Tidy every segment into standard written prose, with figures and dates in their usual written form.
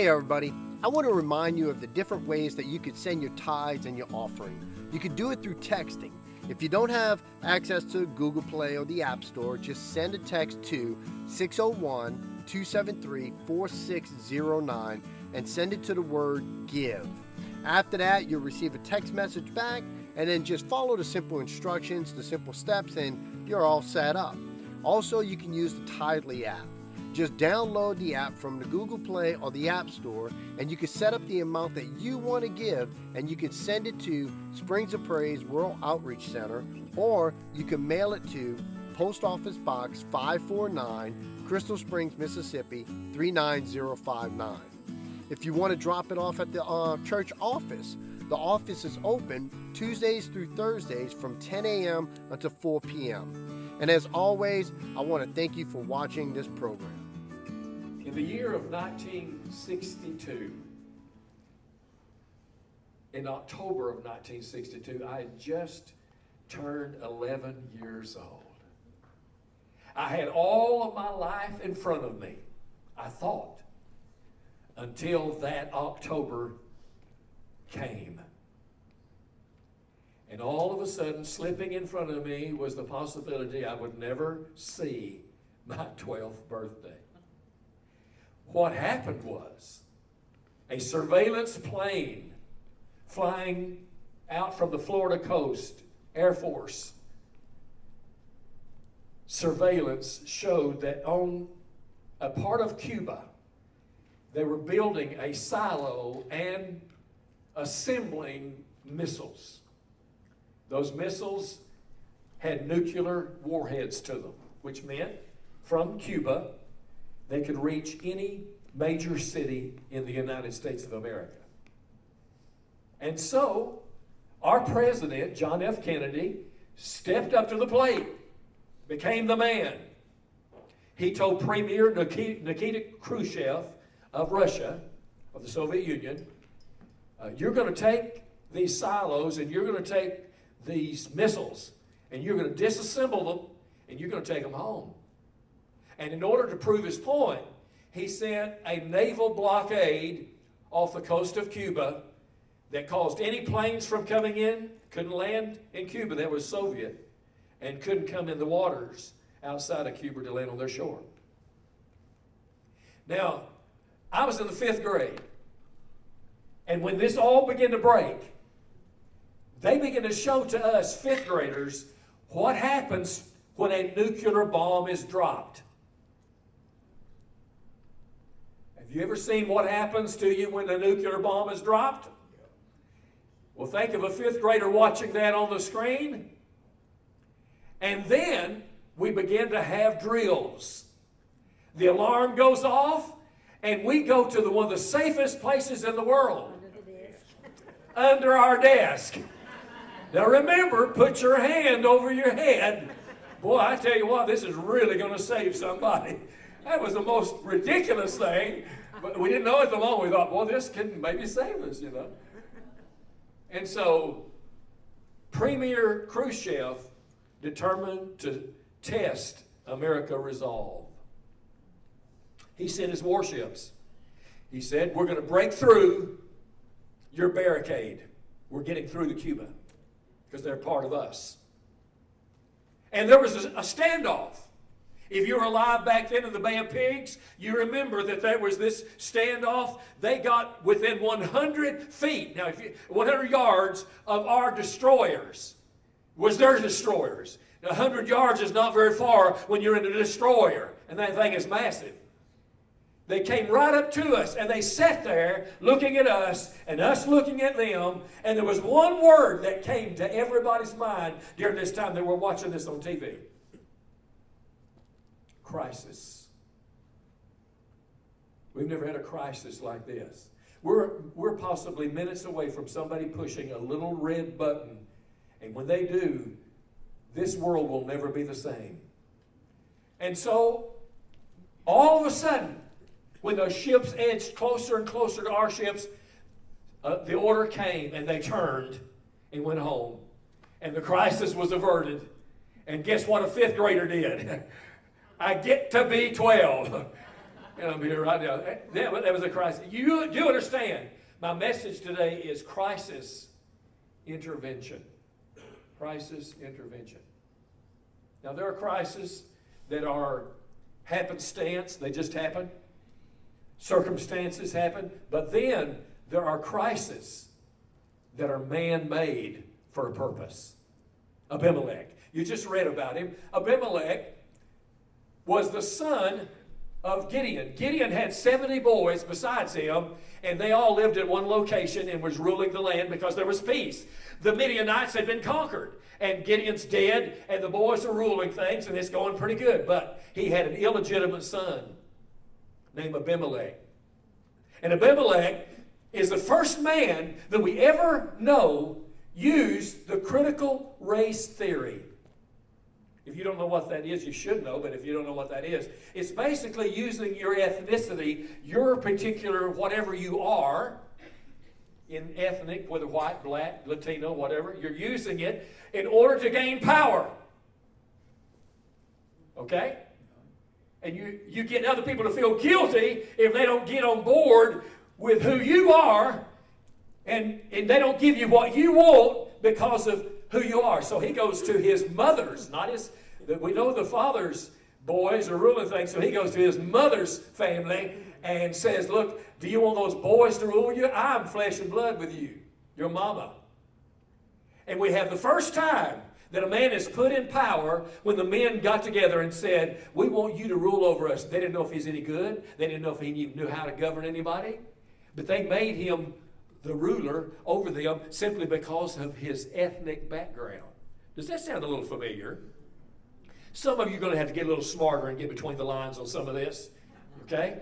Hey everybody, I want to remind you of the different ways that you could send your tithes and your offering. You could do it through texting. If you don't have access to Google Play or the App Store, just send a text to 601-273-4609 and send it to the word GIVE. After that, you'll receive a text message back, and then just follow the simple instructions, the simple steps, and you're all set up. Also, you can use the Tidely app. Just download the app from the Google Play or the App Store, and you can set up the amount that you want to give, and you can send it to Springs of Praise Rural Outreach Center, or you can mail it to Post Office Box 549, Crystal Springs, Mississippi 39059. If you want to drop it off at the church office, the office is open Tuesdays through Thursdays from 10 a.m. until 4 p.m. And as always, I want to thank you for watching this program. In the year of 1962, in October of 1962, I had just turned 11 years old. I had all of my life in front of me, I thought, until that October came. And all of a sudden, slipping in front of me was the possibility I would never see my 12th birthday. What happened was a surveillance plane flying out from the Florida coast, Air Force surveillance showed that on a part of Cuba, they were building a silo and assembling missiles. Those missiles had nuclear warheads to them, which meant from Cuba, they could reach any major city in the United States of America. And so, our president, John F. Kennedy, stepped up to the plate, became the man. He told Premier Nikita Khrushchev of Russia, of the Soviet Union, you're going to take these silos and you're going to take these missiles and you're going to disassemble them and you're going to take them home. And in order to prove his point, he sent a naval blockade off the coast of Cuba that caused any planes from coming in, couldn't land in Cuba, that was Soviet, and couldn't come in the waters outside of Cuba to land on their shore. Now, I was in the 5th grade, and when this all began to break, they began to show to us 5th graders what happens when a nuclear bomb is dropped. Have you ever seen what happens to you when a nuclear bomb is dropped? Well, think of a 5th grader watching that on the screen. And then we begin to have drills. The alarm goes off, and we go to one of the safest places in the world. Under our desk. Now remember, put your hand over your head. Boy, I tell you what, this is really going to save somebody. That was the most ridiculous thing. But we didn't know at the moment. We thought, well, this can maybe save us, you know. And so, Premier Khrushchev determined to test America's resolve. He sent his warships. He said, we're going to break through your barricade. We're getting through to Cuba because they're part of us. And there was a standoff. If you were alive back then in the Bay of Pigs, you remember that there was this standoff. They got within 100 feet, 100 yards of our destroyers, was their destroyers. Now, 100 yards is not very far when you're in a destroyer, and that thing is massive. They came right up to us, and they sat there looking at us, and us looking at them, and there was one word that came to everybody's mind during this time they were watching this on TV. Crisis. We've never had a crisis like this. We're possibly minutes away from somebody pushing a little red button, and when they do, this world will never be the same. And so, all of a sudden, when those ships edged closer and closer to our ships, the order came, and they turned and went home. And the crisis was averted. And guess what a 5th grader did? I get to be 12. And I'm here right now. That was a crisis. You do understand, my message today is crisis intervention. Crisis intervention. Now, there are crises that are happenstance. They just happen. Circumstances happen. But then there are crises that are man-made for a purpose. Abimelech. You just read about him. Abimelech was the son of Gideon. Gideon had 70 boys besides him, and they all lived at one location and was ruling the land because there was peace. The Midianites had been conquered, and Gideon's dead, and the boys are ruling things, and it's going pretty good. But he had an illegitimate son named Abimelech. And Abimelech is the first man that we ever know used the critical race theory. If you don't know what that is, you should know, but if you don't know what that is, it's basically using your ethnicity, your particular whatever you are, in ethnic, whether white, black, Latino, whatever, you're using it in order to gain power. Okay? And you get other people to feel guilty if they don't get on board with who you are, and they don't give you what you want because of who you are. So he goes to his mother's, not his, we know the father's boys are ruling things, so he goes to his mother's family and says, look, do you want those boys to rule you? I'm flesh and blood with you, your mama. And we have the first time that a man is put in power when the men got together and said, we want you to rule over us. They didn't know if he's any good. They didn't know if he even knew how to govern anybody. But they made him the ruler over them simply because of his ethnic background. Does that sound a little familiar? Some of you are going to have to get a little smarter and get between the lines on some of this, okay?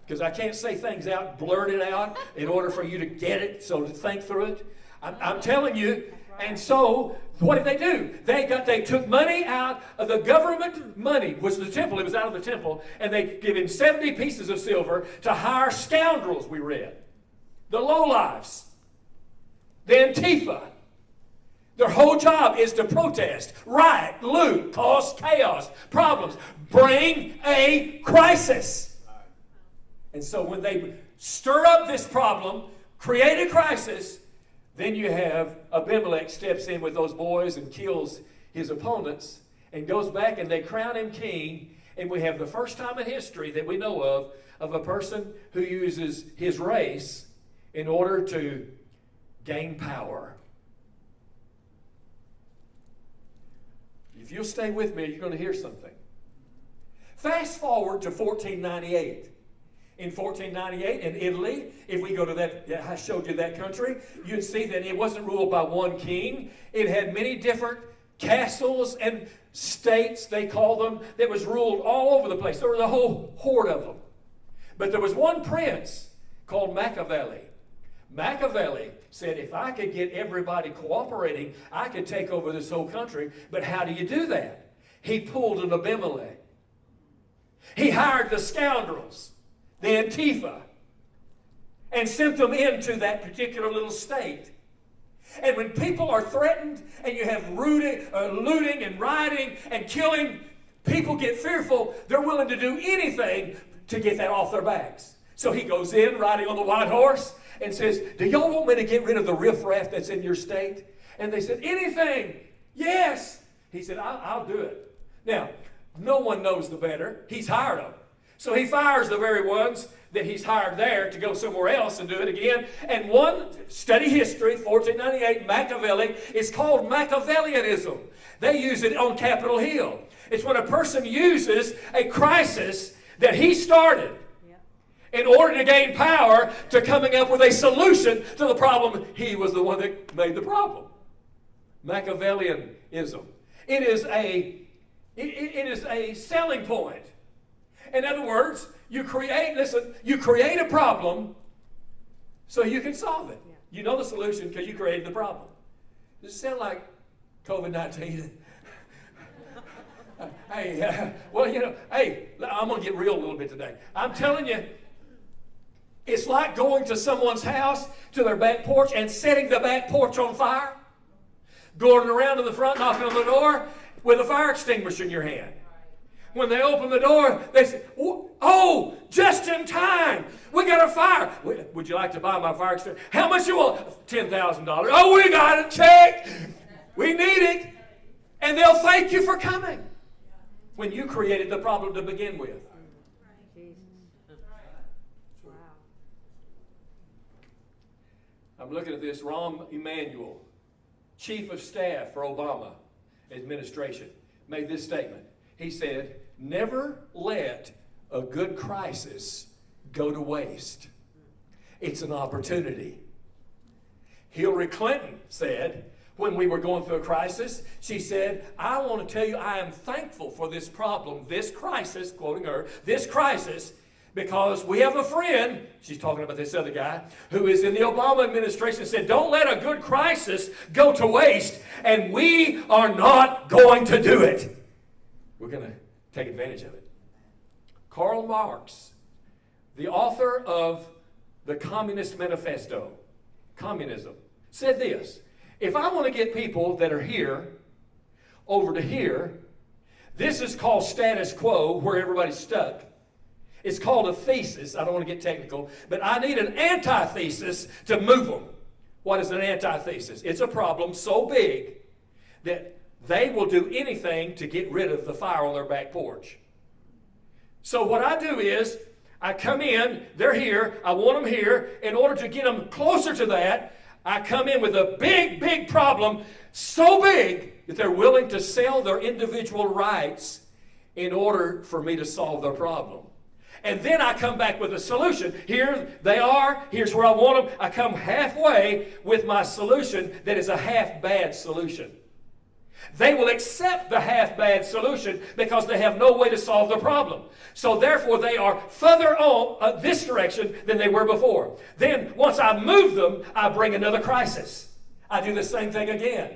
Because I can't say things out, blurt it out in order for you to get it, so to think through it. I'm telling you. And so, what did they do? They took money out of the government money, which was the temple. It was out of the temple. And they gave him 70 pieces of silver to hire scoundrels, we read. The lowlifes. The Antifa. Their whole job is to protest, riot, loot, cause chaos, problems, bring a crisis. And so when they stir up this problem, create a crisis, then you have Abimelech steps in with those boys and kills his opponents and goes back and they crown him king. And we have the first time in history that we know of a person who uses his race in order to gain power. If you'll stay with me, you're going to hear something. Fast forward to 1498. In 1498 in Italy, if we go to that, I showed you that country, you'd see that it wasn't ruled by one king. It had many different castles and states, they call them, that was ruled all over the place. There was a whole horde of them. But there was one prince called Machiavelli. Machiavelli said, if I could get everybody cooperating, I could take over this whole country. But how do you do that? He pulled an Abimelech. He hired the scoundrels, the Antifa, and sent them into that particular little state. And when people are threatened and you have looting and rioting and killing, people get fearful. They're willing to do anything to get that off their backs. So he goes in riding on the white horse and says, do y'all want me to get rid of the riffraff that's in your state? And they said, anything. Yes. He said, I'll do it. Now, no one knows the better. He's hired them. So he fires the very ones that he's hired there to go somewhere else and do it again. And one, study history, 1498, Machiavelli, is called Machiavellianism. They use it on Capitol Hill. It's when a person uses a crisis that he started in order to gain power to coming up with a solution to the problem. He was the one that made the problem. Machiavellianism. It is a selling point. In other words, you create a problem so you can solve it. Yeah. You know the solution because you created the problem. Does it sound like COVID-19? Hey, I'm going to get real a little bit today. I'm telling you, it's like going to someone's house, to their back porch, and setting the back porch on fire. Going around to the front, knocking on the door with a fire extinguisher in your hand. When they open the door, they say, oh, just in time. We got a fire. Would you like to buy my fire extinguisher? How much you want? $10,000. Oh, we got it. Check. We need it. And they'll thank you for coming when you created the problem to begin with. I'm looking at this. Rahm Emanuel, Chief of Staff for Obama administration, made this statement. He said, never let a good crisis go to waste. It's an opportunity. Hillary Clinton said, when we were going through a crisis, she said, I want to tell you I am thankful for this problem, this crisis, quoting her, this crisis, because we have a friend, she's talking about this other guy, who is in the Obama administration, said, don't let a good crisis go to waste, and we are not going to do it. We're going to take advantage of it. Karl Marx, the author of the Communist Manifesto, Communism, said this, if I want to get people that are here over to here, this is called status quo, where everybody's stuck. It's called a thesis. I don't want to get technical, but I need an antithesis to move them. What is an antithesis? It's a problem so big that they will do anything to get rid of the fire on their back porch. So what I do is, I come in, they're here, I want them here. In order to get them closer to that, I come in with a big, big problem, so big that they're willing to sell their individual rights in order for me to solve their problem. And then I come back with a solution. Here they are. Here's where I want them. I come halfway with my solution that is a half-bad solution. They will accept the half-bad solution because they have no way to solve the problem. So therefore, they are further on this direction than they were before. Then, once I move them, I bring another crisis. I do the same thing again.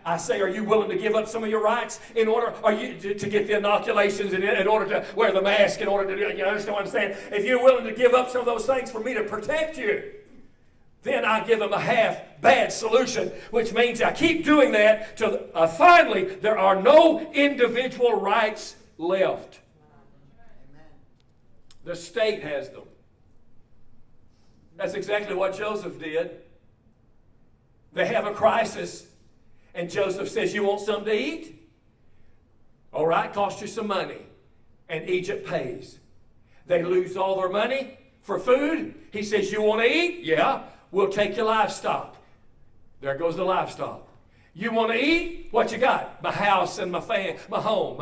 I say, are you willing to give up some of your rights in order, are you to get the inoculations in order to wear the mask, in order to do, you understand what I'm saying? If you're willing to give up some of those things for me to protect you, then I give them a half-bad solution, which means I keep doing that till finally there are no individual rights left. The state has them. That's exactly what Joseph did. They have a crisis, and Joseph says, you want something to eat? All right, cost you some money. And Egypt pays. They lose all their money for food. He says, you want to eat? Yeah. We'll take your livestock. There goes the livestock. You want to eat? What you got? My house and my home,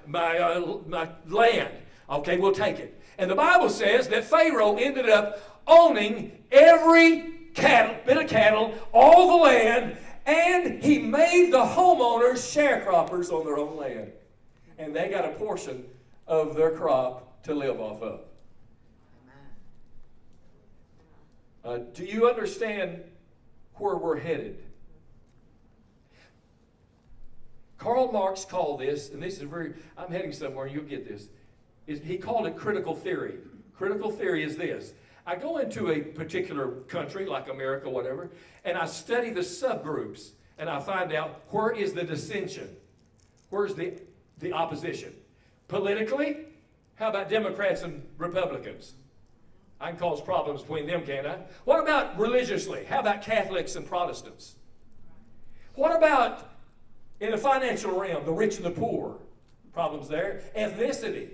my land. Okay, we'll take it. And the Bible says that Pharaoh ended up owning every bit of cattle, all the land, and he made the homeowners sharecroppers on their own land. And they got a portion of their crop to live off of. Do you understand where we're headed? Karl Marx called this, and this is I'm heading somewhere, you'll get this. He called it critical theory. Critical theory is this. I go into a particular country, like America, whatever, and I study the subgroups, and I find out where is the dissension? Where's the opposition? Politically, how about Democrats and Republicans? I can cause problems between them, can't I? What about religiously? How about Catholics and Protestants? What about in the financial realm, the rich and the poor? Problems there. Ethnicity,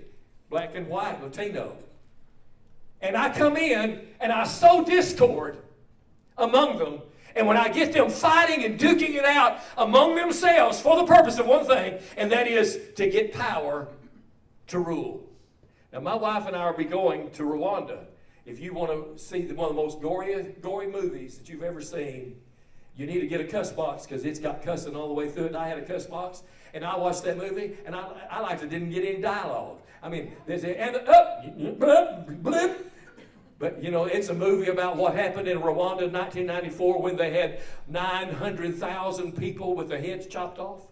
black and white, Latino. And I come in and I sow discord among them. And when I get them fighting and duking it out among themselves for the purpose of one thing, and that is to get power to rule. Now, my wife and I will be going to Rwanda. If you want to see one of the most gory movies that you've ever seen, you need to get a cuss box because it's got cussing all the way through it. And I had a cuss box, and I watched that movie, and I liked it. Didn't get any dialogue. I mean, there's blip. But, you know, it's a movie about what happened in Rwanda in 1994 when they had 900,000 people with their heads chopped off.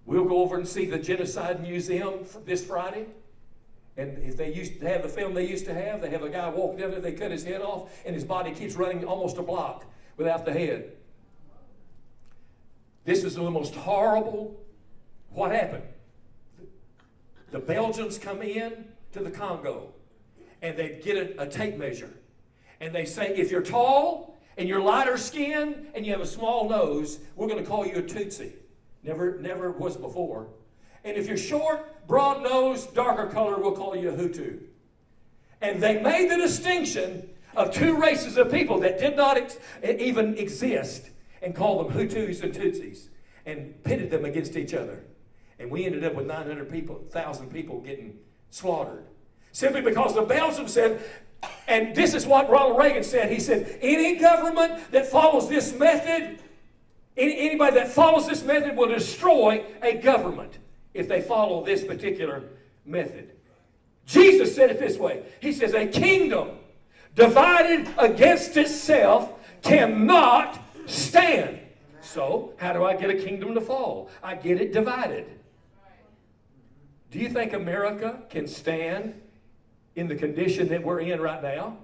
We'll go over and see the Genocide Museum this Friday. And if they used to have the film they used to have, they have a guy walking down there, they cut his head off, and his body keeps running almost a block without the head. This is the most horrible, what happened? the Belgians come in to the Congo, and they get a tape measure. And they say, if you're tall and you're lighter skinned and you have a small nose, we're going to call you a Tutsi. Never was before. And if you're short, broad nose, darker color, we'll call you a Hutu. And they made the distinction of two races of people that did not even exist and called them Hutus and Tutsis and pitted them against each other. And we ended up with 1,000 people getting slaughtered. Simply because the Belgians said, and this is what Ronald Reagan said, he said, any government that follows this method, anybody that follows this method will destroy a government if they follow this particular method. Jesus said it this way. He says, a kingdom divided against itself cannot stand. So, how do I get a kingdom to fall? I get it divided. Do you think America can stand in the condition that we're in right now?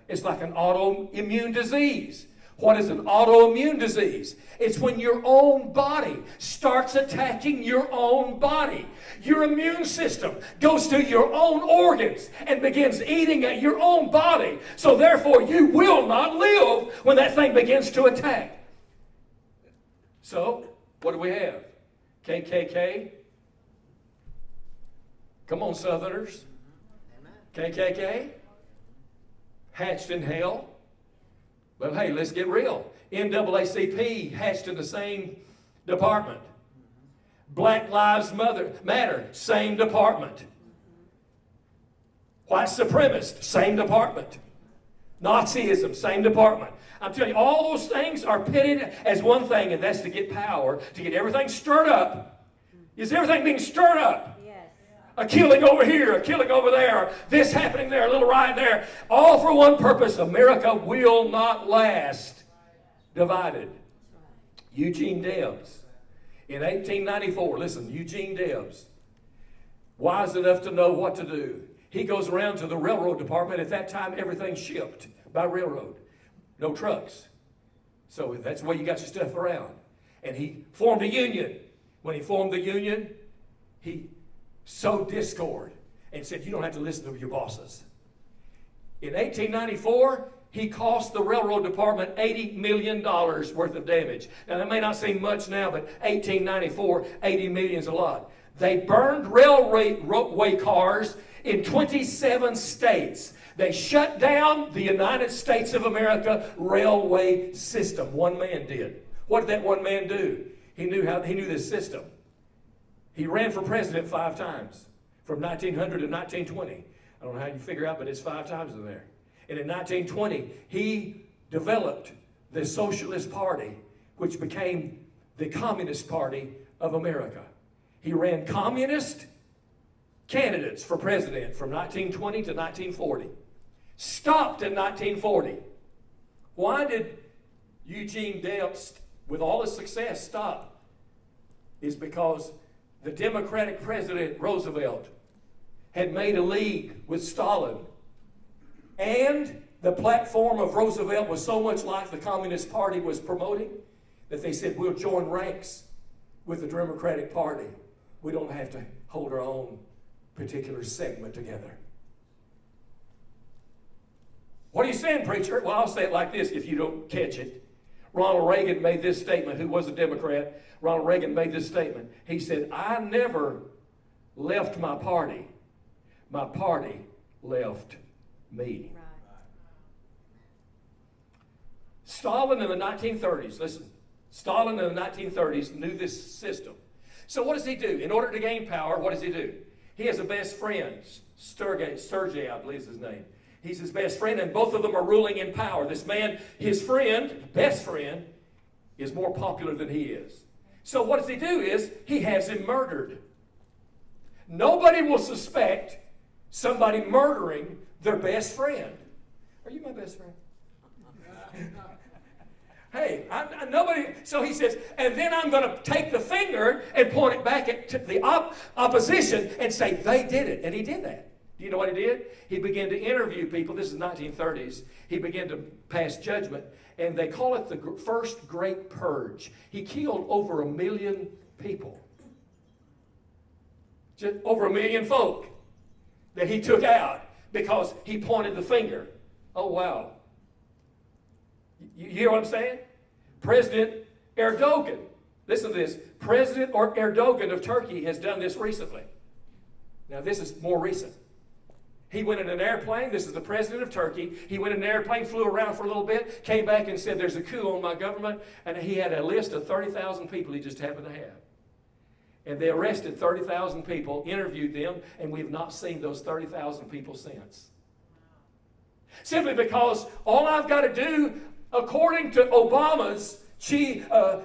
It's like an autoimmune disease. What is an autoimmune disease? It's when your own body starts attacking your own body. Your immune system goes to your own organs and begins eating at your own body. So therefore you will not live when that thing begins to attack. So, what do we have? KKK? Come on, Southerners. KKK? Hatched in hell? Well, hey, let's get real. NAACP hatched in the same department. Black Lives Matter, same department. White supremacists, same department. Nazism, same department. I'm telling you, all those things are pitted as one thing, and that's to get power, to get everything stirred up. Is everything being stirred up? Yes. A killing over here, a killing over there, this happening there, a little riot there. All for one purpose. America will not last divided. Eugene Debs, in 1894, listen, Eugene Debs, wise enough to know what to do. He goes around to the railroad department. At that time, everything shipped by railroad. No trucks. So that's the way you got your stuff around. And he formed a union. When he formed the union, he sowed discord and said, you don't have to listen to your bosses. In 1894, he cost the railroad department $80 million worth of damage. Now, that may not seem much now, but 1894, $80 million is a lot. They burned railway cars in 27 states. They shut down the United States of America railway system. One man did. What did that one man do? He knew this system. He ran for president 5 times, from 1900 to 1920. I don't know how you figure out, but it's 5 times in there. And in 1920, he developed the Socialist Party, which became the Communist Party of America. He ran communist candidates for president from 1920 to 1940. Stopped in 1940. Why did Eugene Debs, with all his success, stop? Is because the Democratic President Roosevelt had made a league with Stalin, and the platform of Roosevelt was so much like the Communist Party was promoting that they said, we'll join ranks with the Democratic Party. We don't have to hold our own particular segment together. What are you saying, preacher? Well, I'll say it like this if you don't catch it. Ronald Reagan made this statement, who was a Democrat. Ronald Reagan made this statement. He said, I never left my party. My party left me. Right. Stalin in the 1930s, listen, Stalin in the 1930s knew this system. So what does he do? In order to gain power, what does he do? He has a best friend, Sergei, I believe is his name. He's his best friend, and both of them are ruling in power. This man, his friend, best friend, is more popular than he is. So what does he do is, he has him murdered. Nobody will suspect somebody murdering their best friend. Are you my best friend? Hey, nobody. So he says, and then I'm going to take the finger and point it back at the opposition and say, they did it. And he did that. Do you know what he did? He began to interview people. This is 1930s. He began to pass judgment, and they call it the first Great Purge. He killed over 1 million people. Just over 1 million folk that he took out because he pointed the finger. Oh, wow. You hear what I'm saying? President Erdogan, listen to this. President Erdogan of Turkey has done this recently. Now, this is more recent. He went in an airplane. This is the president of Turkey. He went in an airplane, flew around for a little bit, came back and said, there's a coup on my government. And he had a list of 30,000 people he just happened to have. And they arrested 30,000 people, interviewed them, and we've not seen those 30,000 people since. Simply because all I've got to do, according to Obama's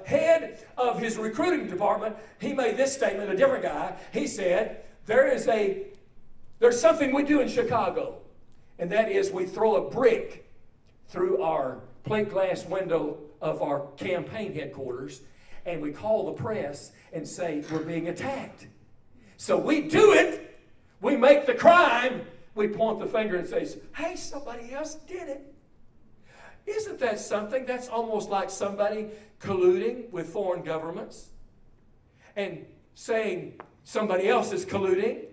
head of his recruiting department, he made this statement, a different guy. He said, there's something we do in Chicago, and that is we throw a brick through our plate glass window of our campaign headquarters, and we call the press and say we're being attacked. So we do it, we make the crime, we point the finger and say, hey, somebody else did it. Isn't that something? That's almost like somebody colluding with foreign governments and saying somebody else is colluding,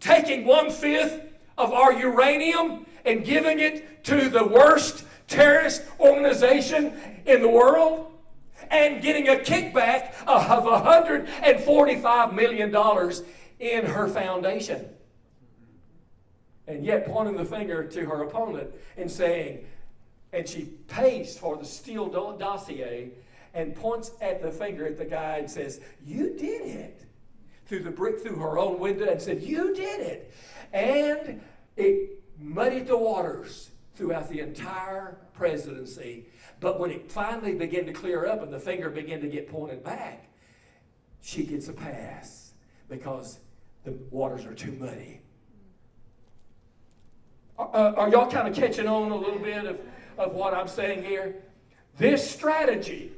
taking 1/5 of our uranium and giving it to the worst terrorist organization in the world and getting a kickback of $145 million in her foundation. And yet pointing the finger to her opponent and saying, and she pays for the Steele dossier and points at the finger at the guy and says, you did it. Through the brick through her own window and said, you did it. And it muddied the waters throughout the entire presidency. But when it finally began to clear up and the finger began to get pointed back, she gets a pass because the waters are too muddy. Are y'all kind of catching on a little bit of what I'm saying here? This strategy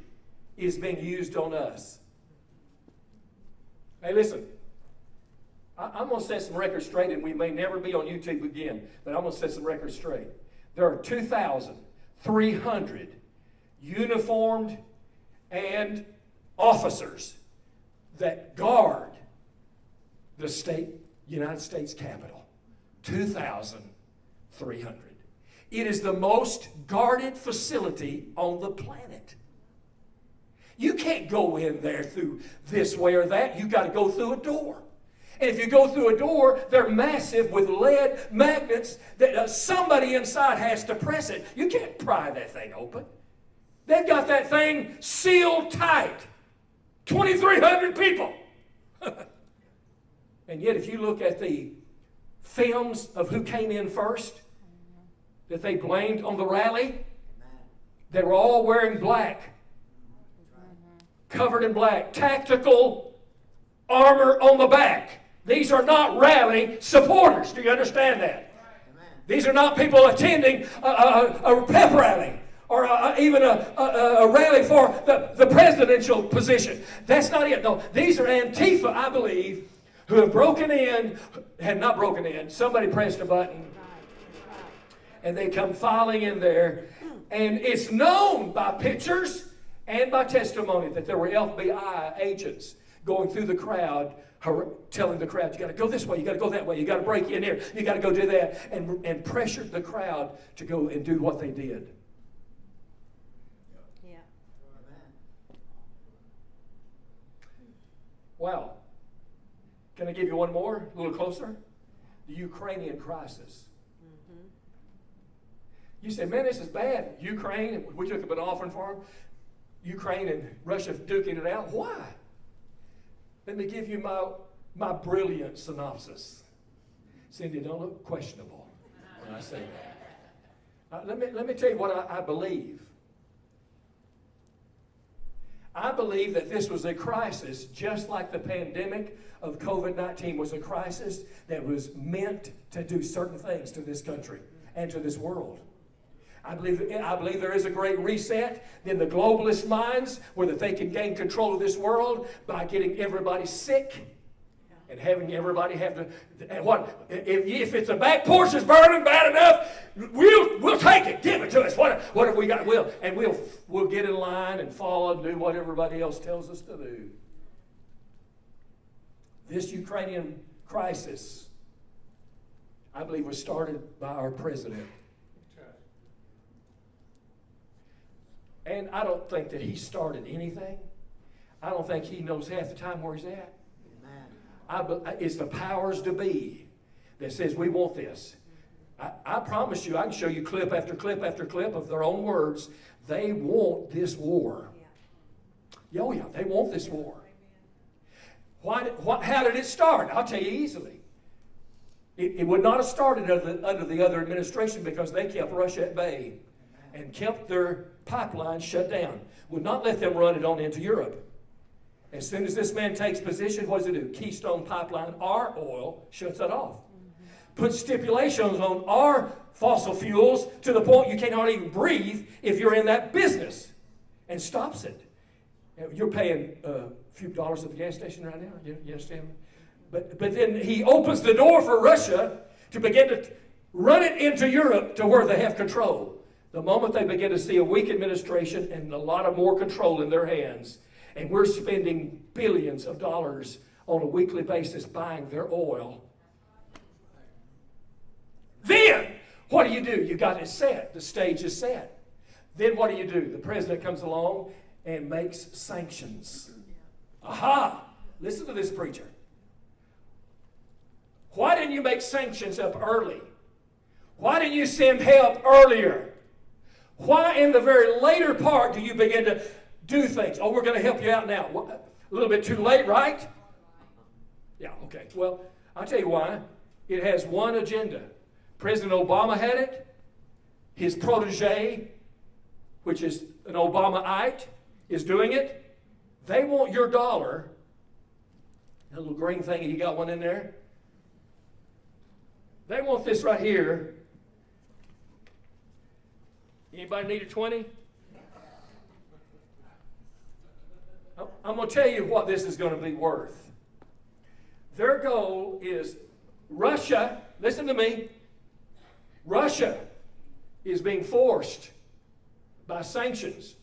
is being used on us. Hey, listen. I'm going to set some records straight, and we may never be on YouTube again, but I'm going to set some records straight. There are 2,300 uniformed and officers that guard the United States Capitol. 2,300. It is the most guarded facility on the planet. You can't go in there through this way or that. You've got to go through a door. And if you go through a door, they're massive with lead magnets that somebody inside has to press it. You can't pry that thing open. They've got that thing sealed tight. 2,300 people. And yet if you look at the films of who came in first, that they blamed on the rally, they were all wearing black. Covered in black. Tactical armor on the back. These are not rally supporters. Do you understand that? These are not people attending a pep rally or even a rally for the presidential position. That's not it. No, these are Antifa, I believe, who have broken in, had not broken in. Somebody pressed a button and they come filing in there. And it's known by pictures and by testimony that there were FBI agents going through the crowd, telling the crowd, you got to go this way, you got to go that way, you got to break in here, you got to go do that, and pressured the crowd to go and do what they did. Yeah. Wow. Can I give you one more, a little closer? The Ukrainian crisis. You say, man, this is bad. Ukraine, we took up an offering for them. Ukraine and Russia duking it out. Why? Let me give you my brilliant synopsis. Cindy, don't look questionable when I say that. Let me tell you what I believe. I believe that this was a crisis just like the pandemic of COVID-19 was a crisis that was meant to do certain things to this country and to this world. I believe there is a great reset in the globalist minds where that they can gain control of this world by getting everybody sick and having everybody have to. And what if it's the back porch is burning bad enough? We'll take it. Give it to us. What have we got? We'll get in line and follow and do what everybody else tells us to do. This Ukrainian crisis, I believe, was started by our president. And I don't think that he started anything. I don't think he knows half the time where he's at. It's the powers to be that says we want this. I promise you, I can show you clip after clip after clip of their own words. They want this war. Oh yeah, they want this war. How did it start? I'll tell you easily. It would not have started under the other administration because they kept Russia at bay and kept their pipelines shut down. Would not let them run it on into Europe. As soon as this man takes position, what does it do? Keystone Pipeline, our oil, shuts it off. Puts stipulations on our fossil fuels to the point you cannot even breathe if you're in that business, and stops it. You're paying a few dollars at the gas station right now. You understand? But then he opens the door for Russia to begin to run it into Europe to where they have control. The moment they begin to see a weak administration and a lot of more control in their hands, and we're spending billions of dollars on a weekly basis buying their oil, then what do? You got it set. The stage is set. Then what do? The president comes along and makes sanctions. Aha! Listen to this preacher. Why didn't you make sanctions up early? Why didn't you send help earlier? Why in the very later part do you begin to do things? Oh, we're going to help you out now. What? A little bit too late, right? Yeah, okay. Well, I'll tell you why. It has one agenda. President Obama had it. His protege, which is an Obamaite, is doing it. They want your dollar. That little green thing, you got one in there? They want this right here. Anybody need a 20? I'm going to tell you what this is going to be worth. Their goal is Russia, listen to me, Russia is being forced by sanctions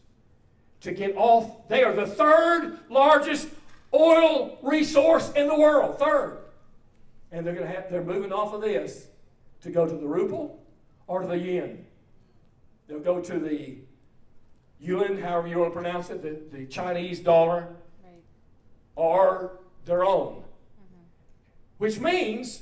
to get off. They are the third largest oil resource in the world, third. And they're moving off of this to go to the ruble or to the yen. They'll go to the yuan, however you want to pronounce it, the Chinese dollar, right, or their own. Which means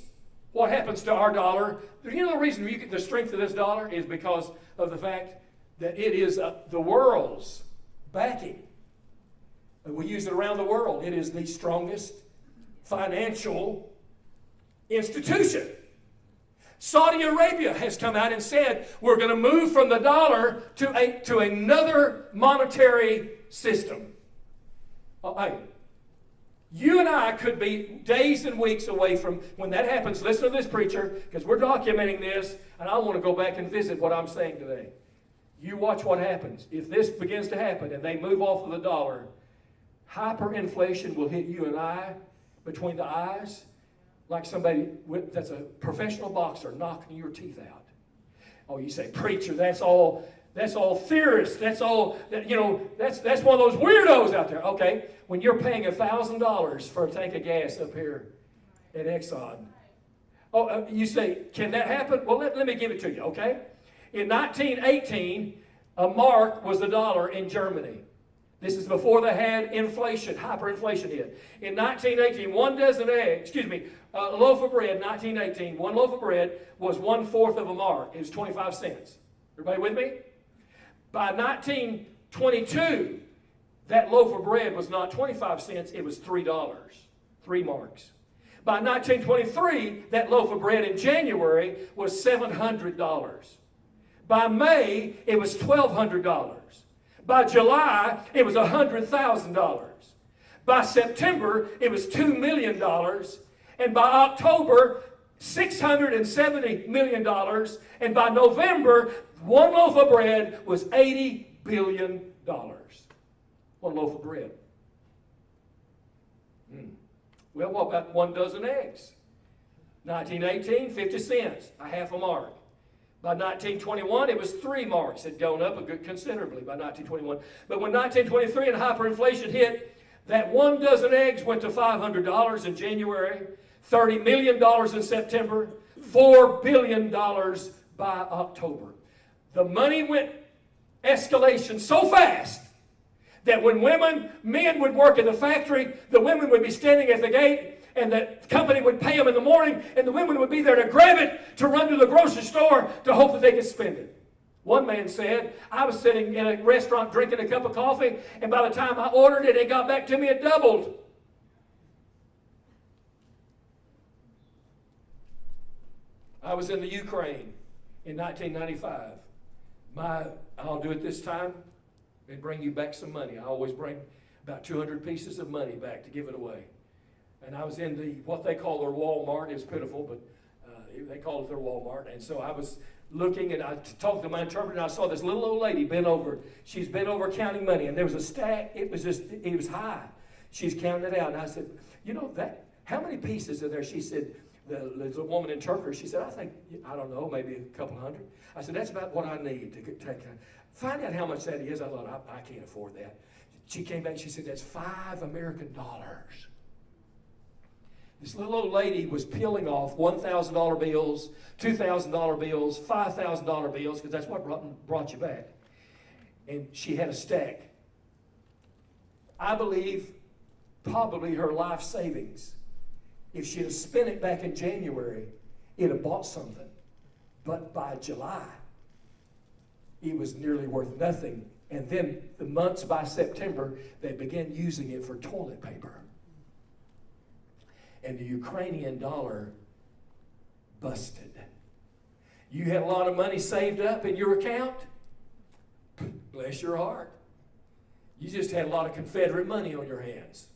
what happens to our dollar? You know the reason you get the strength of this dollar is because of the fact that it is the world's backing. We use it around the world. It is the strongest financial institution. Saudi Arabia has come out and said we're going to move from the dollar to another monetary system. Hey, you and I could be days and weeks away from when that happens. Listen to this, preacher, because we're documenting this, and I want to go back and visit what I'm saying today. You watch what happens. If this begins to happen and they move off of the dollar, hyperinflation will hit you and I between the eyes, like somebody that's a professional boxer knocking your teeth out. Oh, you say, preacher, that's all theorists. That's all, that's one of those weirdos out there. Okay, when you're paying $1,000 for a tank of gas up here at Exxon. Oh, you say, can that happen? Well, let me give it to you, okay? In 1918, a mark was $1 in Germany. This is before they had inflation, hyperinflation hit. In 1918, a loaf of bread, 1918, one loaf of bread was 1/4 of a mark. It was 25 cents. Everybody with me? By 1922, that loaf of bread was not 25 cents, it was $3, 3 marks. By 1923, that loaf of bread in January was $700. By May, it was $1,200. By July, it was $100,000. By September, it was $2 million. And by October, $670 million. And by November, one loaf of bread was $80 billion. One loaf of bread. Well, what about 1 dozen eggs? 1918, 50 cents, a half a mark. By 1921, it was 3 marks. It had gone up considerably by 1921. But when 1923 and hyperinflation hit, That 1 dozen eggs went to $500 in January, $30 million in September, $4 billion by October. The money went escalation so fast that when men would work in the factory, the women would be standing at the gate, and the company would pay them in the morning, and the women would be there to grab it, to run to the grocery store, to hope that they could spend it. One man said, I was sitting in a restaurant drinking a cup of coffee, and by the time I ordered it, it got back to me, it doubled. I was in the Ukraine in 1995. I'll do it this time and bring you back some money. I always bring about 200 pieces of money back to give it away. And I was in what they call their Walmart. It's pitiful, but they call it their Walmart. And so I was looking, and I talked to my interpreter, and I saw this little old lady bent over. She's bent over counting money, and there was a stack. It was high. She's counting it out, and I said, you know, how many pieces are there? She said, the woman interpreter, she said, I don't know, maybe a couple hundred. I said, that's about what I need to take. Find out how much that is. I thought, I can't afford that. She came back, she said, that's $5 American. This little old lady was peeling off $1,000 bills, $2,000 bills, $5,000 bills, because that's what brought you back. And she had a stack. I believe probably her life savings, if she had spent it back in January, it'd have bought something. But by July, it was nearly worth nothing. And then the months by September, they began using it for toilet paper. And the Ukrainian dollar busted. You had a lot of money saved up in your account? Bless your heart. You just had a lot of Confederate money on your hands.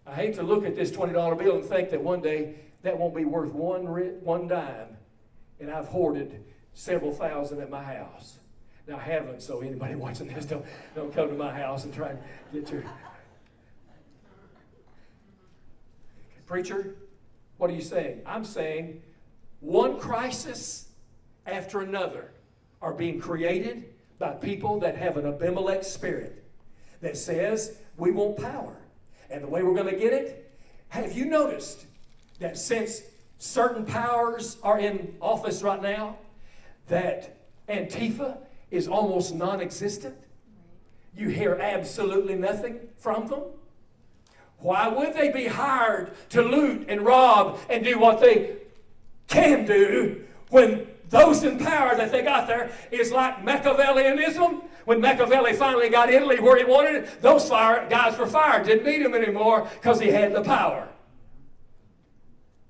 I hate to look at this $20 bill and think that one day that won't be worth one dime, and I've hoarded several thousand at my house. Now I haven't, so anybody watching this, don't come to my house and try and get your... Preacher, what are you saying? I'm saying one crisis after another are being created by people that have an Abimelech spirit that says we want power. And the way we're going to get it, have you noticed that since certain powers are in office right now, that Antifa is almost non-existent? You hear absolutely nothing from them. Why would they be hired to loot and rob and do what they can do when those in power that they got there is like Machiavellianism? When Machiavelli finally got Italy where he wanted it, those guys were fired. Didn't need him anymore because he had the power.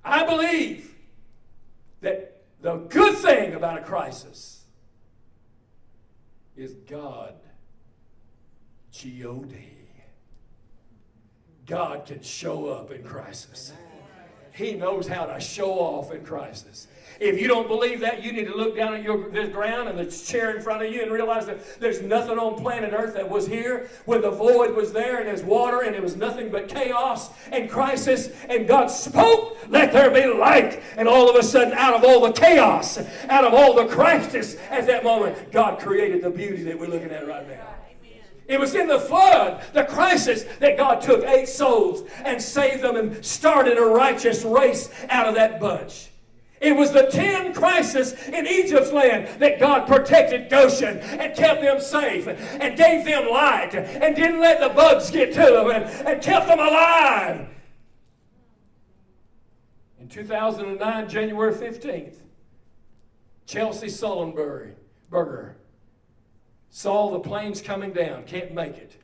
I believe that the good thing about a crisis is God. G-O-D. God can show up in crisis. He knows how to show off in crisis. If you don't believe that, you need to look down at the ground and the chair in front of you and realize that there's nothing on planet Earth that was here when the void was there and there's water and it was nothing but chaos and crisis. And God spoke, let there be light. And all of a sudden, out of all the chaos, out of all the crisis at that moment, God created the beauty that we're looking at right now. It was in the flood, the crisis, that God took 8 souls and saved them and started a righteous race out of that bunch. It was the 10 crises in Egypt's land that God protected Goshen and kept them safe and gave them light and didn't let the bugs get to them and kept them alive. In 2009, January 15th, Chelsea Sullenberger saw the planes coming down, can't make it.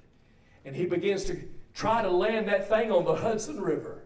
And he begins to try to land that thing on the Hudson River.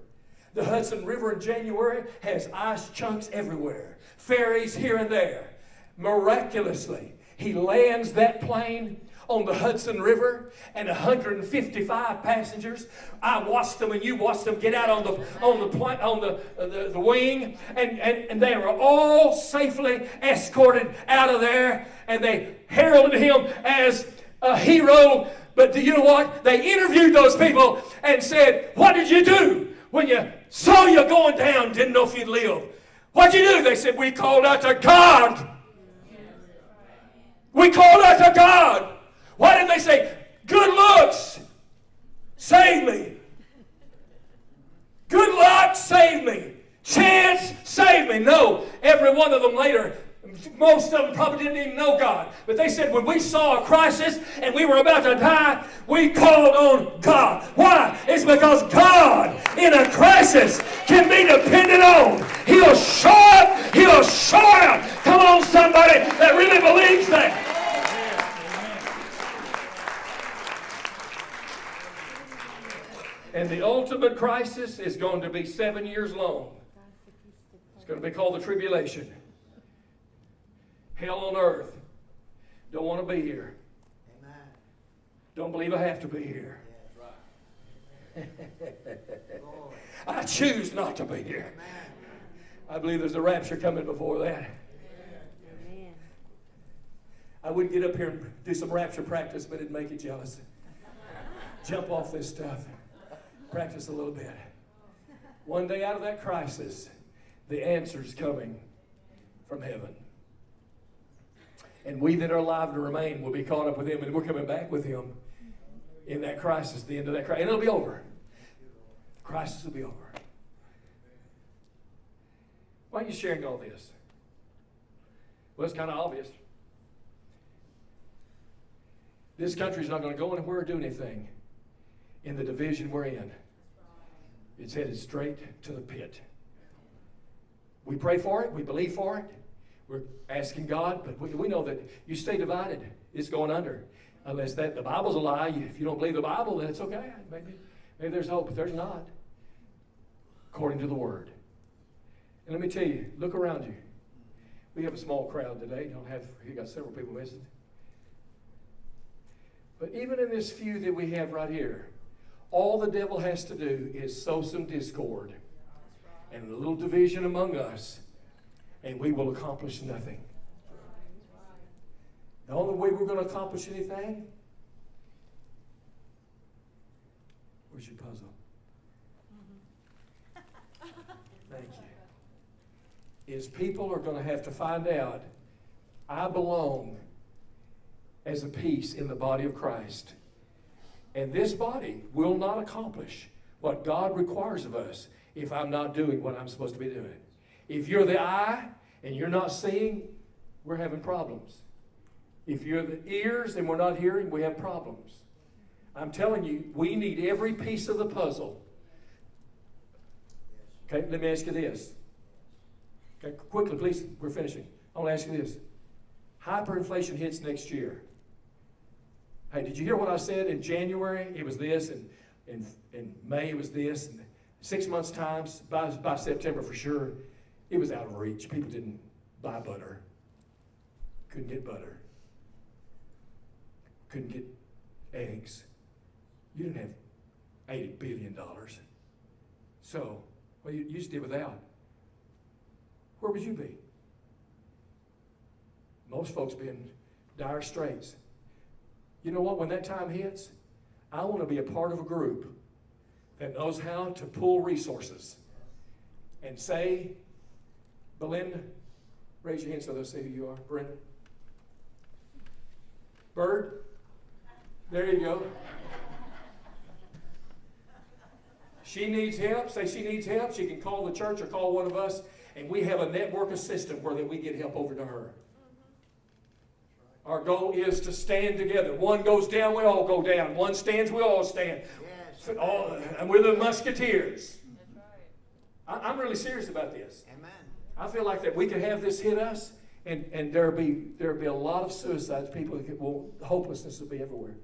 The Hudson River in January has ice chunks everywhere, ferries here and there. Miraculously, he lands that plane on the Hudson River, and 155 passengers. I watched them, and you watched them get out on the wing, and they were all safely escorted out of there, and they heralded him as a hero. But do you know what? They interviewed those people and said, "What did you do when you saw you going down? Didn't know if you'd live. What'd you do?" They said, "We called out to God. We called out to God." Why didn't they say, "Good looks, save most of them probably didn't even know God. But they said, when we saw a crisis and we were about to die, we called on God. Why? It's because God, in a crisis, can be depended on. He'll show up. He'll show out. Come on, somebody that really believes that. And the ultimate crisis is going to be 7 years long. It's going to be called the tribulation. Hell on earth. Don't want to be here. Amen. Don't believe I have to be here. Yeah, right. I choose not to be here. Amen. I believe there's a rapture coming before that. Amen. I would get up here and do some rapture practice, but it'd make you jealous. Jump off this stuff. Practice a little bit. One day out of that crisis, the answer's coming from heaven. And we that are alive to remain will be caught up with him, and we're coming back with him in that crisis, the end of that crisis. And it'll be over. The crisis will be over. Why are you sharing all this? Well, it's kind of obvious. This country's not going to go anywhere or do anything in the division we're in. It's headed straight to the pit. We pray for it. We believe for it. We're asking God, but we know that you stay divided, it's going under. Unless the Bible's a lie. If you don't believe the Bible, then it's okay. Maybe there's hope, but there's not. According to the Word. And let me tell you, look around you. We have a small crowd today. You got several people missing. But even in this few that we have right here, all the devil has to do is sow some discord and a little division among us, and we will accomplish nothing. The only way we're going to accomplish anything, where's your puzzle? Thank you. Is people are going to have to find out, I belong as a piece in the body of Christ. And this body will not accomplish what God requires of us if I'm not doing what I'm supposed to be doing. If you're the eye and you're not seeing, we're having problems. If you're the ears and we're not hearing, we have problems. I'm telling you, we need every piece of the puzzle. Okay, let me ask you this. Okay, quickly, please, we're finishing. I want to ask you this. Hyperinflation hits next year. Hey, did you hear what I said? In January, it was this, and in May, it was this. And 6 months' time, by September for sure, it was out of reach. People didn't buy butter. Couldn't get butter. Couldn't get eggs. You didn't have $80 billion. So, well, you just did without. Where would you be? Most folks be in dire straits. You know what? When that time hits, I want to be a part of a group that knows how to pull resources and say, Belinda, raise your hand so they'll see who you are. Brenda. Bird. There you go. She needs help. Say she needs help. She can call the church or call one of us, and we have a network of system where that we get help over to her. Our goal is to stand together. One goes down, we all go down. One stands, we all stand. Yes. And we're the musketeers. That's right. I'm really serious about this. Amen. I feel like that we could have this hit us, and there'll be a lot of suicides. People hopelessness will be everywhere.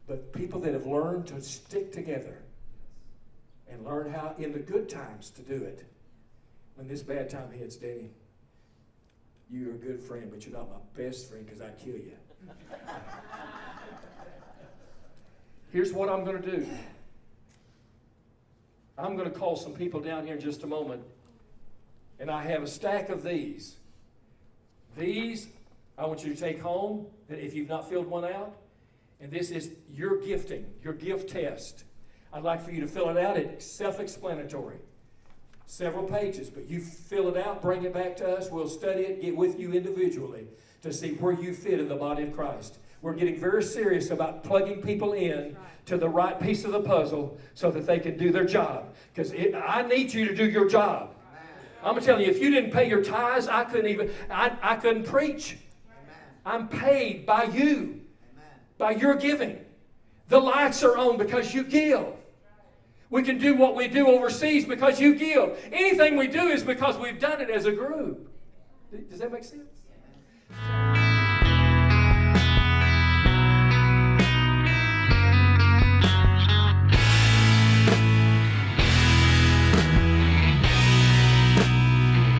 But people that have learned to stick together and learn how in the good times to do it. When this bad time hits, Danny, you're a good friend, but you're not my best friend because I'd kill you. Here's what I'm going to do. I'm going to call some people down here in just a moment, and I have a stack of these. These I want you to take home, if you've not filled one out, and this is your gifting, your gift test. I'd like for you to fill it out. It's self-explanatory. Several pages, but you fill it out, bring it back to us. We'll study it, get with you individually to see where you fit in the body of Christ. We're getting very serious about plugging people in to the right piece of the puzzle so that they can do their job. Because I need you to do your job. I'm telling you, if you didn't pay your tithes, I couldn't preach. I'm paid by you, by your giving. The lights are on because you give. We can do what we do overseas because you give. Anything we do is because we've done it as a group. Does that make sense?